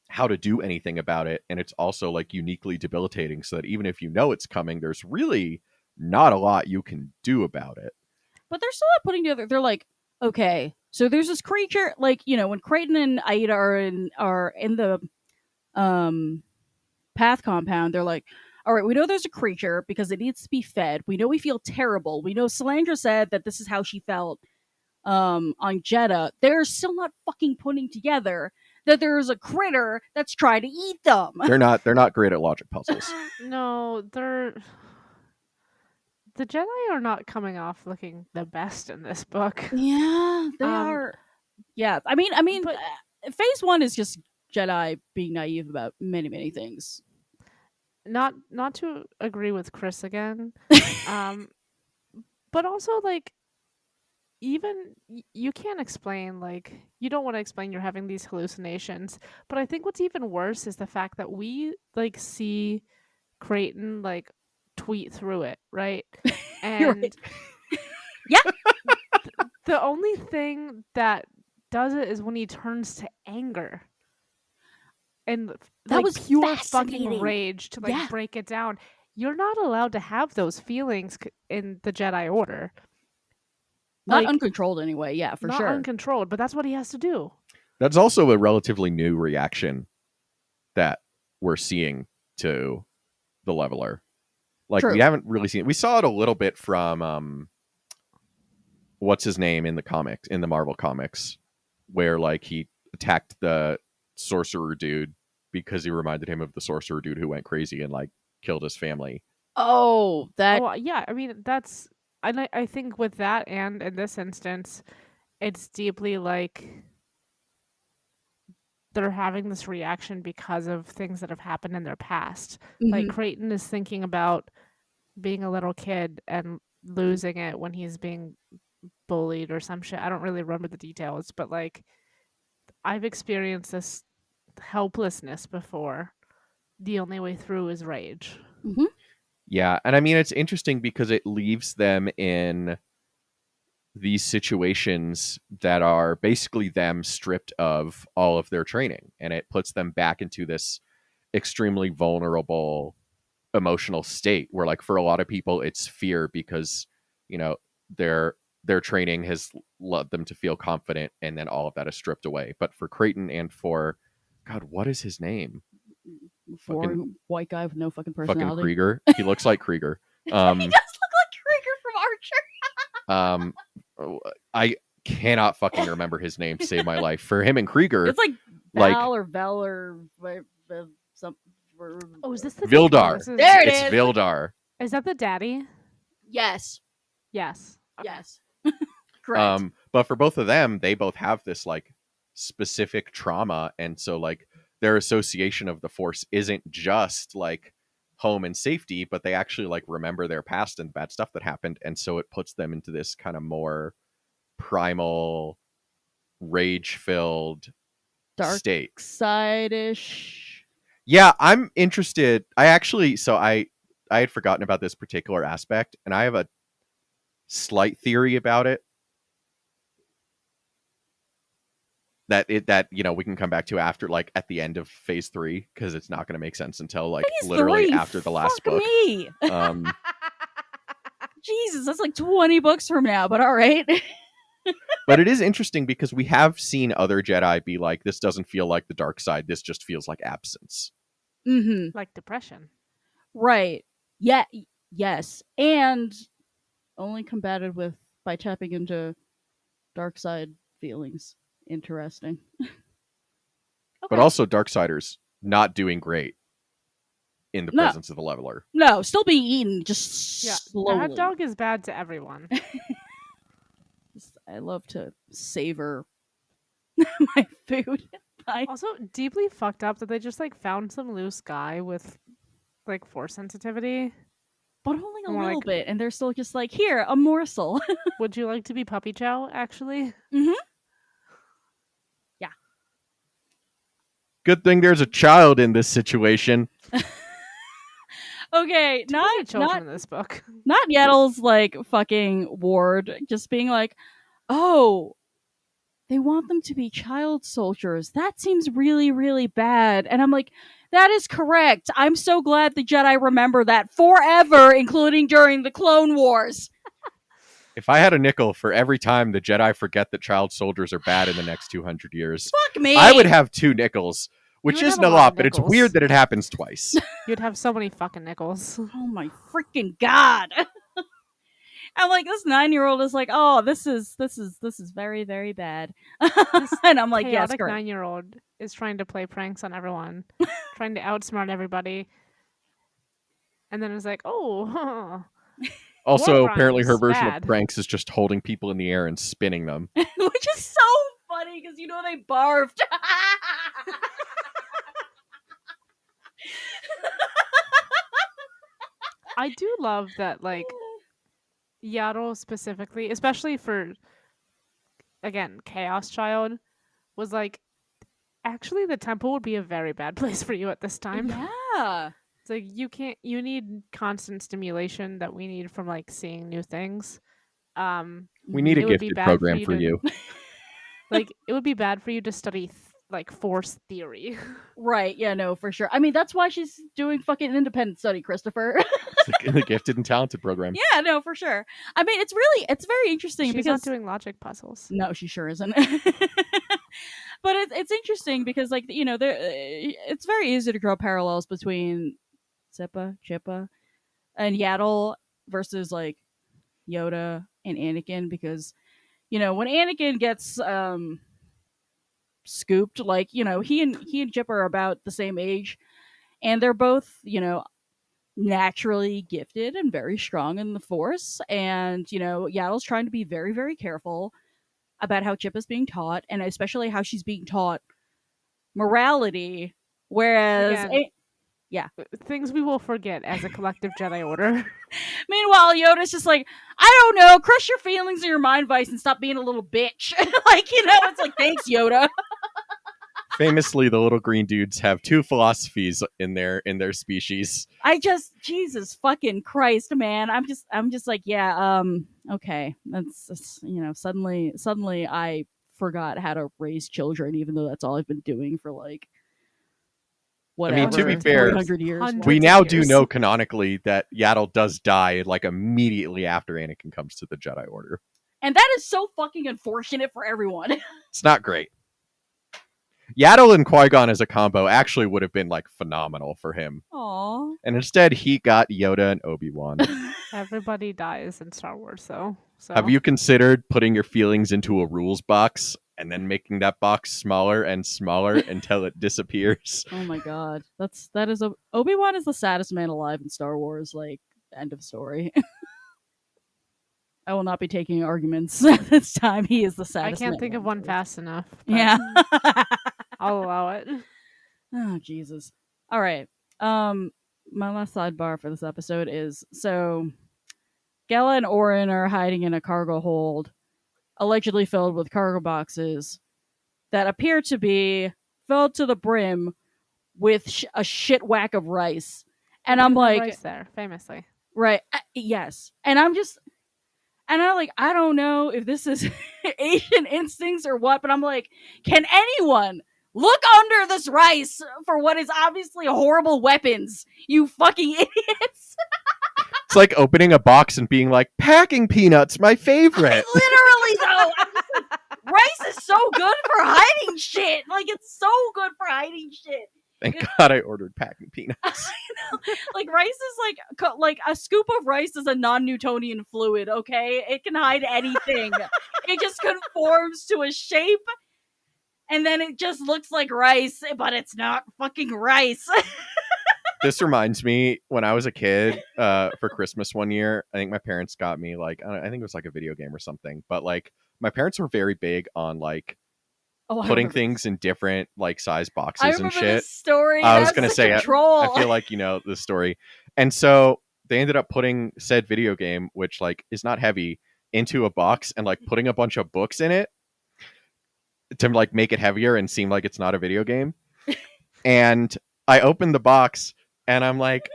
how to do anything about it. And it's also like uniquely debilitating, so that even if you know it's coming, there's really not a lot you can do about it. But they're still not putting together. They're like, okay, so there's this creature. Like, you know, when Creighton and Aida are in the path compound, they're like, all right, we know there's a creature because it needs to be fed. We know we feel terrible. We know Salandra said that this is how she felt on Jeddah. They're still not fucking putting together that there's a critter that's trying to eat them. They're not great at logic puzzles. No, the Jedi are not coming off looking the best in this book. Yeah, they are. Yeah, I mean, But- phase 1 is just Jedi being naive about many things. Not to agree with Chris again. But also like even you can't explain, like you don't want to explain you're having these hallucinations, but I think what's even worse is the fact that we like see Creighton like tweet through it, right? You're And right. Yeah. the only thing that does it is when he turns to anger and That like was pure fascinating. fucking rage to like Yeah. break it down. You're not allowed to have those feelings in the Jedi Order. Not Like, uncontrolled anyway. Yeah, for not sure. uncontrolled, but that's what he has to do. That's also a relatively new reaction that we're seeing to the leveler. Like True. we haven't really seen it. We saw it a little bit from what's his name in the Marvel comics, where like he attacked the sorcerer dude because he reminded him of the sorcerer dude who went crazy and like killed his family. Oh, that Oh, yeah, I mean, that's I think with that and in this instance, it's deeply like they're having this reaction because of things that have happened in their past. Like mhm. Creighton is thinking about being a little kid and losing it when he's being bullied or some shit. I don't really remember the details, but like I've experienced this helplessness before. The only way through is rage. Yeah, and I mean it's interesting because it leaves them in these situations that are basically them stripped of all of their training, and it puts them back into this extremely vulnerable emotional state where like for a lot of people it's fear because you know their training has led them to feel confident, and then all of that is stripped away. But for Creighton and for God, what is his name? Boring white guy with no fucking Fucking personality. Krieger. He looks like Krieger. He does look like Krieger from Archer. I cannot fucking remember his name to save my life. For him and Krieger, It's like like- Val or Vel or some. Oh, is this the Vildar. this is- There it it's is. Vildar. Is that the daddy? Yes. Yes. Yes. Correct. But for both of them, they both have this like specific trauma, and so like their association of the Force isn't just like home and safety, but they actually like remember their past and bad stuff that happened, and so it puts them into this kind of more primal, rage-filled Dark state. Side-ish. Yeah, I'm interested. I had forgotten about this particular aspect, and I have a slight theory about it that we can come back to after, like at the end of phase 3, because it's not going to make sense until like Phase literally 3, after the last fuck book. Me. Jesus, that's like 20 books from now, but all right. But it is interesting because we have seen other Jedi be like, this doesn't feel like the dark side, this just feels like absence. Mm-hmm. Like depression. Right. Yeah. Yes. And only combated with by tapping into dark side feelings. Interesting. But also Darksiders not doing great. in the No. presence of the leveler. No, still being eaten, just Yeah, slowly. a hot dog is bad to everyone. I love to savor my food. Also, deeply fucked up that they just like found some loose guy with like force sensitivity. But only a More little like- bit, and they're still just like, here, a morsel. Would you like to be Puppy Chow? Actually, Good thing there's a child in this situation. Okay, too many not children in this book. not Yaddle's like fucking ward, just being like, oh, they want them to be child soldiers. That seems really, really bad. And I'm like, that is correct. I'm so glad the Jedi remember that forever, including during the Clone Wars. If I had a nickel for every time the Jedi forget that child soldiers are bad in the next 200 years, Fuck me. I would have 2 nickels, which would have isn't a a lot lot, of but it's nickels. weird that it happens twice. You'd have so many fucking nickels. Oh my freaking god. I'm like, this 9-year-old is like, oh, this is very, very bad. And I'm like, yes, Chaotic correct. 9-year-old is trying to play pranks on everyone, trying to outsmart everybody, and then it's like, oh, Also, War apparently her crimes, version bad. of pranks is just holding people in the air and spinning them. Which is so funny because you know they barfed. I do love that, like, Yaddle specifically, especially for, again, Chaos Child, was like, actually, the temple would be a very bad place for you at this time. Yeah. It's like, you need constant stimulation that we need from, like, seeing new things. We need a It would be gifted bad program for for you you. Like, it would be bad for you to study, like, force theory. Right, yeah, no, for sure. I mean, that's why she's doing fucking independent study, Christopher. The gifted and talented program. Yeah, no, for sure. I mean, it's very interesting She's because not doing logic puzzles. no, she sure isn't. But it's interesting because, like, you know, it's very easy to draw parallels between Sippa, Chippa, and Yaddle versus like Yoda and Anakin because, you know, when Anakin gets scooped, like, you know, he and Chip are about the same age, and they're both, you know, naturally gifted and very strong in the Force, and, you know, Yaddle's trying to be very, very careful about how Chip is being taught, and especially how she's being taught morality, whereas Again, things we will forget as a collective Jedi Order. meanwhile, Yoda's just like, I don't know, crush your feelings and your mind vice and stop being a little bitch. Like, you know, it's like, thanks, Yoda. Famously, the little green dudes have 2 philosophies in their species. Jesus fucking Christ, man. I'm just like, yeah, okay. That's you know, suddenly I forgot how to raise children, even though that's all I've been doing for like whatever. I mean, to be fair, 300 years. Hundreds We of now do years. know canonically that Yaddle does die like immediately after Anakin comes to the Jedi Order. And that is so fucking unfortunate for everyone. It's not great. Yaddle and Qui-Gon as a combo actually would have been like phenomenal for him. Aww. And instead he got Yoda and Obi-Wan. Everybody dies in Star Wars, though. So Have you considered putting your feelings into a rules box and then making that box smaller and smaller until it disappears? Oh my god. That is Obi-Wan is the saddest man alive in Star Wars, like, end of story. I will not be taking arguments this time. He is the I saddest can't man think of alive one in Star fast enough. but Wars. Yeah. I'll allow it. Oh Jesus. All right. My last sidebar for this episode is so Gala and Orin are hiding in a cargo hold, allegedly filled with cargo boxes that appear to be filled to the brim with a shit whack of rice. And I'm like, Rice there, famously. right, yes. And I don't know if this is Asian instincts or what, but I'm like, can anyone look under this rice for what is obviously horrible weapons? You fucking idiots. It's like opening a box and being like, packing peanuts, my favorite. Literally, though. I'm just like, rice is so good for hiding shit. Like, it's so good for hiding shit. Thank God I ordered packing peanuts. Like, rice is like a scoop of rice is a non-Newtonian fluid, okay? It can hide anything. It just conforms to a shape, and then it just looks like rice, but it's not fucking rice. This reminds me when I was a kid for Christmas one year. I think my parents got me like I think it was like a video game or something. But like my parents were very big on like Oh, I putting remember things in different like size I boxes and remember shit. this story. I was That's gonna such say a I troll. feel like you know the story, and so they ended up putting said video game, which like is not heavy, into a box and like putting a bunch of books in it to like make it heavier and seem like it's not a video game. And I opened the box and I'm like,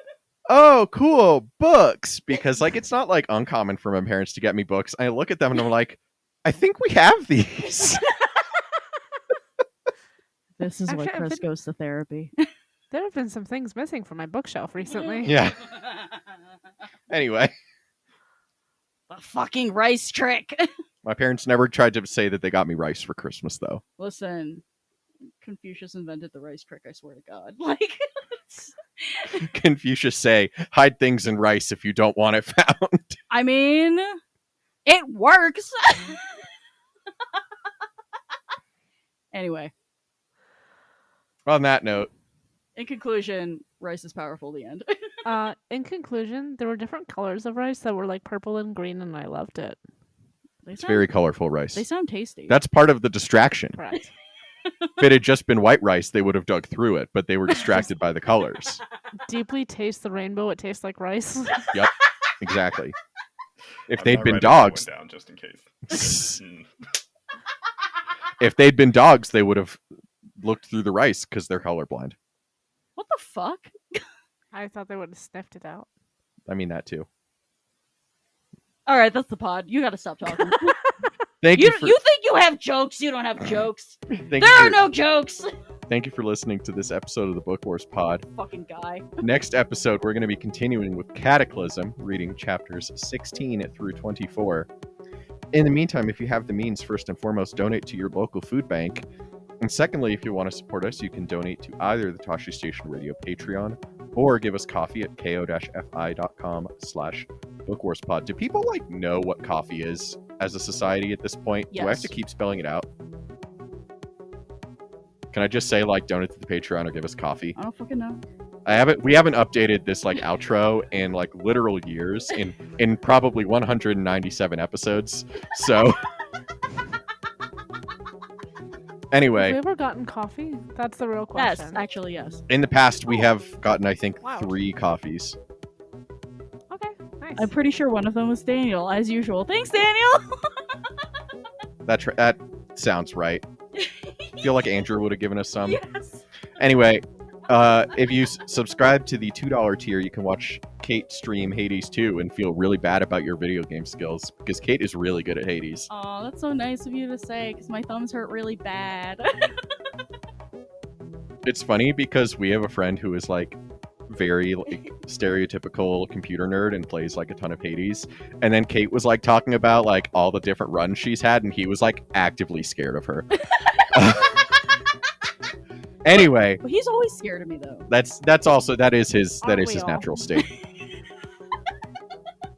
oh, cool, books, because like it's not like uncommon for my parents to get me books. I look at them and I'm like, I think we have these. This is why Actually, I've Chris been- goes to therapy. There have been some things missing from my bookshelf recently. Yeah. Anyway, The fucking rice trick. my parents never tried to say that they got me rice for Christmas though. Listen, Confucius invented the rice trick, I swear to God. Like, Confucius say, hide things in rice if you don't want it found. I mean, it works. Anyway, On that note, in conclusion, rice is powerful. The end. In conclusion, there were different colors of rice that were like purple and green, and I loved it. They it's sound, very colorful rice. They sound tasty. That's part of the distraction. Correct. If it had just been white rice, they would have dug through it, but they were distracted by the colors. Deeply taste the rainbow. It tastes like rice. Exactly. If I'm they'd not been writing that one dogs, down just in case. Mm. if they'd been dogs, they would have looked through the rice because they're colorblind. What the fuck? I thought they would have sniffed it out. I mean that too. All right, that's the pod. You got to stop talking. Thank you you for you think you have jokes? You don't have jokes. thank There you are for, no jokes. thank you for listening to this episode of the Book Wars Pod. Fucking guy. Next episode, we're going to be continuing with Cataclysm, reading chapters 16 through 24. In the meantime, if you have the means, first and foremost, donate to your local food bank. And secondly, if you want to support us, you can donate to either the Toshi Station Radio Patreon or give us coffee at ko-fi.com/bookwarspod. Do people like know what coffee is as a society at this point? Do I have Yes. to keep spelling it out? Can I just say like donate to the Patreon or give us coffee? I don't fucking know. We haven't updated this like outro in like literal years in probably 197 episodes. So anyway, Have we ever gotten coffee? That's the real Yes, question. actually, yes. in the past we have gotten I think Wow. 3 coffees. Okay, nice. I'm pretty sure one of them was Daniel, as usual. Thanks, Daniel. That sounds right. I feel like Andrew would have given us some. Yes. Anyway, if you subscribe to the $2 tier, you can watch Kate stream Hades 2 and feel really bad about your video game skills because Kate is really good at Hades. Oh, that's so nice of you to say, because my thumbs hurt really bad. It's funny because we have a friend who is like very like stereotypical computer nerd and plays like a ton of Hades, and then Kate was like talking about like all the different runs she's had, and he was like actively scared of her. Anyway, But he's always scared of me, though. that is his Aren't we his all? natural state.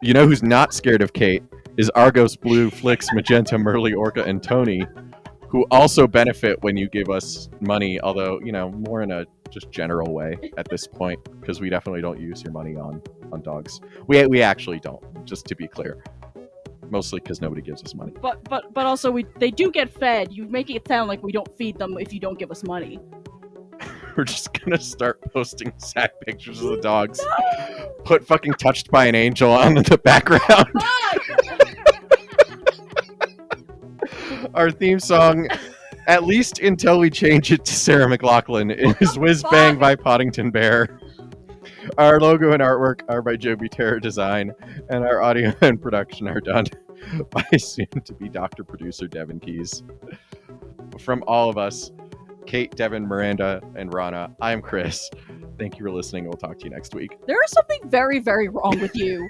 You know who's not scared of Kate is Argos, Blue, Flix, Magenta, Merly, Orca, and Tony, who also benefit when you give us money, although, you know, more in a just general way at this point, because we definitely don't use your money on dogs. We actually don't, just to be clear. Mostly because nobody gives us money. But also, they do get fed. You make it sound like we don't feed them if you don't give us money. We're just gonna start posting sad pictures of the dogs. Put fucking Touched by an Angel on in the background. Our theme song, at least until we change it to Sarah McLachlan, is Whiz Bang by Poddington Bear. Our logo and artwork are by Joby Terror Design, and our audio and production are done by soon-to-be Dr. Producer Devin Keys. From all of us, Kate, Devin, Miranda, and Rana, I'm Chris. Thank you for listening, and we'll talk to you next week. There is something very, very wrong with you.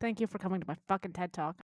Thank you for coming to my fucking TED Talk.